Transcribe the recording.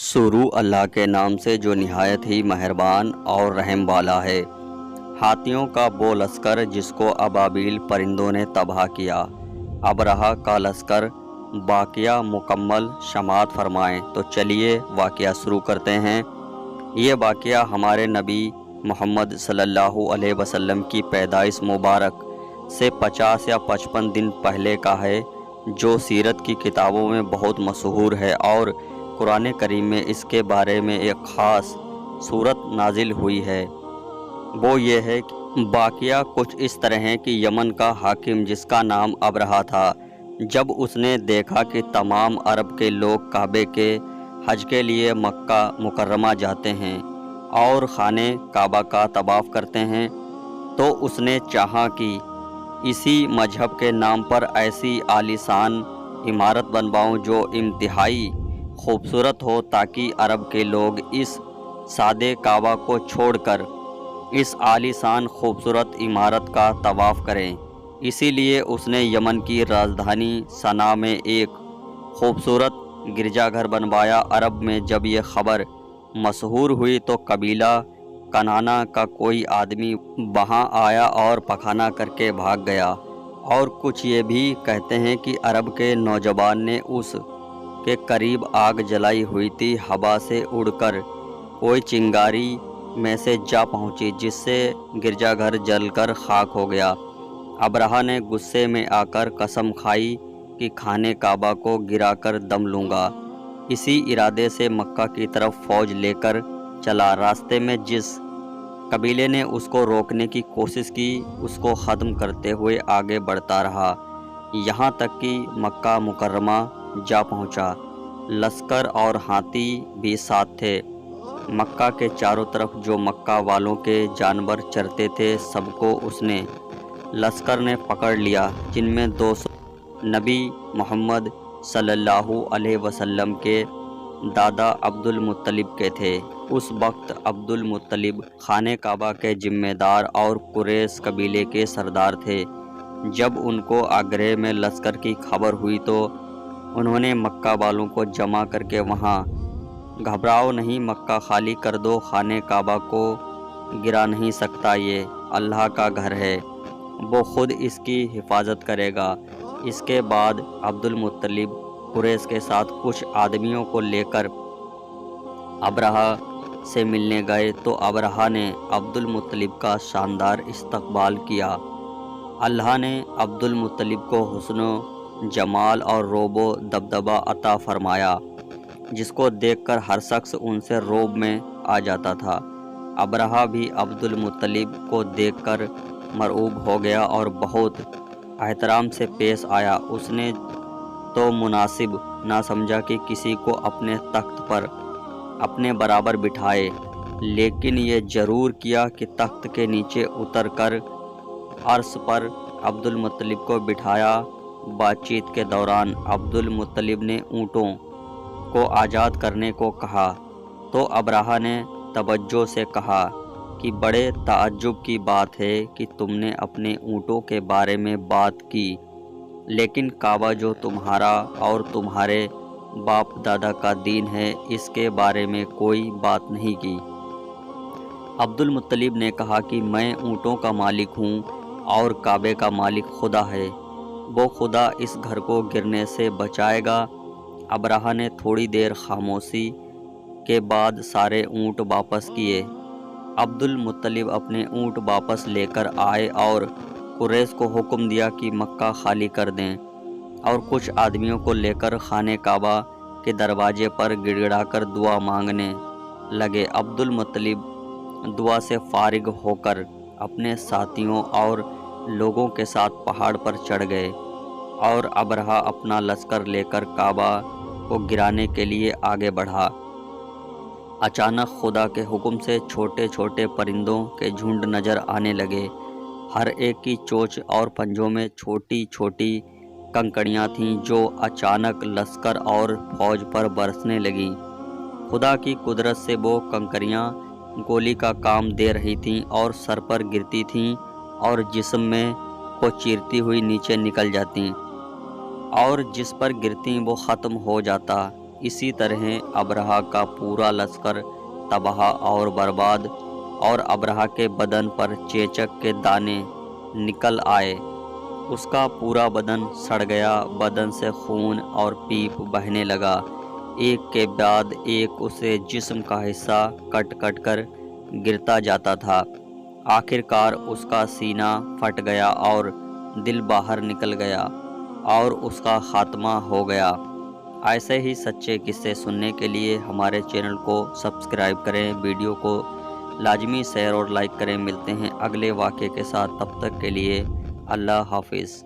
शुरू अल्लाह के नाम से जो निहायत ही मेहरबान और रहम वाला है। हाथियों का वो लश्कर जिसको अबाबील परिंदों ने तबाह किया। अबरहा का लश्कर वाक़या मुकम्मल समाअत फरमाएँ। तो चलिए वाक़या शुरू करते हैं। ये वाक़या हमारे नबी मोहम्मद सल्लल्लाहु अलैहि वसल्लम की पैदाइश मुबारक से 50 या 55 दिन पहले का है, जो सीरत की किताबों में बहुत मशहूर है और कुरान करीम में इसके बारे में एक ख़ास सूरत नाजिल हुई है। वो ये है कि वाक़या कुछ इस तरह है कि यमन का हाकिम जिसका नाम अबरहा था, जब उसने देखा कि तमाम अरब के लोग काबे के हज के लिए मक्का मुकर्रमा जाते हैं और खाने काबा का तवाफ़ करते हैं, तो उसने चाहा कि इसी मजहब के नाम पर ऐसी आलीशान इमारत बनवाऊं जो इंतहाई खूबसूरत हो, ताकि अरब के लोग इस सादे काबा को छोड़कर इस आलीशान खूबसूरत इमारत का तवाफ़ करें। इसीलिए उसने यमन की राजधानी सना में एक खूबसूरत गिरजाघर बनवाया। अरब में जब ये खबर मशहूर हुई तो कबीला कनाना का कोई आदमी वहाँ आया और पखाना करके भाग गया। और कुछ ये भी कहते हैं कि अरब के नौजवान ने उस के करीब आग जलाई हुई थी, हवा से उड़कर कोई चिंगारी में से जा पहुंची, जिससे गिरजाघर जलकर खाक हो गया। अबरहा ने गुस्से में आकर कसम खाई कि खाने काबा को गिराकर दम लूँगा। इसी इरादे से मक्का की तरफ फौज लेकर चला। रास्ते में जिस कबीले ने उसको रोकने की कोशिश की, उसको ख़त्म करते हुए आगे बढ़ता रहा, यहाँ तक कि मक्का मुकर्रमा जा पहुँचा। लश्कर और हाथी भी साथ थे। मक्का के चारों तरफ जो मक्का वालों के जानवर चरते थे, सबको उसने लश्कर ने पकड़ लिया, जिनमें 200 नबी मोहम्मद सल्लल्लाहु अलैहि वसल्लम के दादा अब्दुल मुत्तलिब के थे। उस वक्त अब्दुल मुत्तलिब खाने काबा के जिम्मेदार और कुरैश कबीले के सरदार थे। जब उनको आगरे में लश्कर की खबर हुई तो उन्होंने मक्का वालों को जमा करके वहाँ, घबराओ नहीं, मक्का खाली कर दो, खाने काबा को गिरा नहीं सकता, ये अल्लाह का घर है, वो खुद इसकी हिफाजत करेगा। इसके बाद अब्दुल मुत्तलिब कुरैश के साथ कुछ आदमियों को लेकर अबरहा से मिलने गए, तो अबरहा ने अब्दुल मुत्तलिब का शानदार इस्तकबाल किया। अल्लाह ने अब्दुल मुत्तलिब को हुस्नो जमाल और रोबो दबदबा अता फरमाया, जिसको देखकर हर शख्स उनसे रोब में आ जाता था। अबरहा भी अब्दुल मुत्तलिब को देखकर मरऊब हो गया और बहुत एहतराम से पेश आया। उसने तो मुनासिब ना समझा कि किसी को अपने तख्त पर अपने बराबर बिठाए, लेकिन ये ज़रूर किया कि तख्त के नीचे उतरकर अर्श पर अब्दुल मुत्तलिब को बिठाया। बातचीत के दौरान अब्दुल मुत्तलिब ने ऊँटों को आज़ाद करने को कहा, तो अबरहा ने तवज्जो से कहा कि बड़े ताज्जुब की बात है कि तुमने अपने ऊँटों के बारे में बात की, लेकिन काबा जो तुम्हारा और तुम्हारे बाप दादा का दीन है, इसके बारे में कोई बात नहीं की। अब्दुल मुत्तलिब ने कहा कि मैं ऊँटों का मालिक हूँ और काबे का मालिक खुदा है, वो खुदा इस घर को गिरने से बचाएगा। अबरहा ने थोड़ी देर खामोशी के बाद सारे ऊँट वापस किए। अब्दुल मुत्तलिब अपने ऊँट वापस लेकर आए और कुरैश को हुक्म दिया कि मक्का खाली कर दें, और कुछ आदमियों को लेकर खाने काबा के दरवाजे पर गिड़गिड़ाकर दुआ मांगने लगे। अब्दुल मुत्तलिब दुआ से फारिग होकर अपने साथियों और लोगों के साथ पहाड़ पर चढ़ गए और अबरहा अपना लश्कर लेकर काबा को गिराने के लिए आगे बढ़ा। अचानक खुदा के हुक्म से छोटे छोटे परिंदों के झुंड नज़र आने लगे। हर एक की चोंच और पंजों में छोटी छोटी कंकड़ियाँ थीं, जो अचानक लश्कर और फौज पर बरसने लगीं। खुदा की कुदरत से वो कंकड़ियाँ गोली का काम दे रही थीं और सर पर गिरती थीं और जिस्म में को चीरती हुई नीचे निकल जाती, और जिस पर गिरती वो ख़त्म हो जाता। اسی طرح ابرہہ کا پورا لشکر تباہ اور برباد، اور ابرہہ کے بدن پر چیچک کے دانے نکل آئے۔ اس کا پورا بدن سڑ گیا، بدن سے خون اور پیپ بہنے لگا، ایک کے بعد ایک اسے جسم کا حصہ کٹ کٹ کر گرتا جاتا تھا۔ آخر کار اس کا سینہ پھٹ گیا اور دل باہر نکل گیا اور اس کا خاتمہ ہو گیا۔ ایسے ہی سچے قصے سننے کے لیے ہمارے چینل کو سبسکرائب کریں، ویڈیو کو لازمی شیئر اور لائک کریں۔ ملتے ہیں اگلے واقعے کے ساتھ، تب تک کے لیے اللہ حافظ۔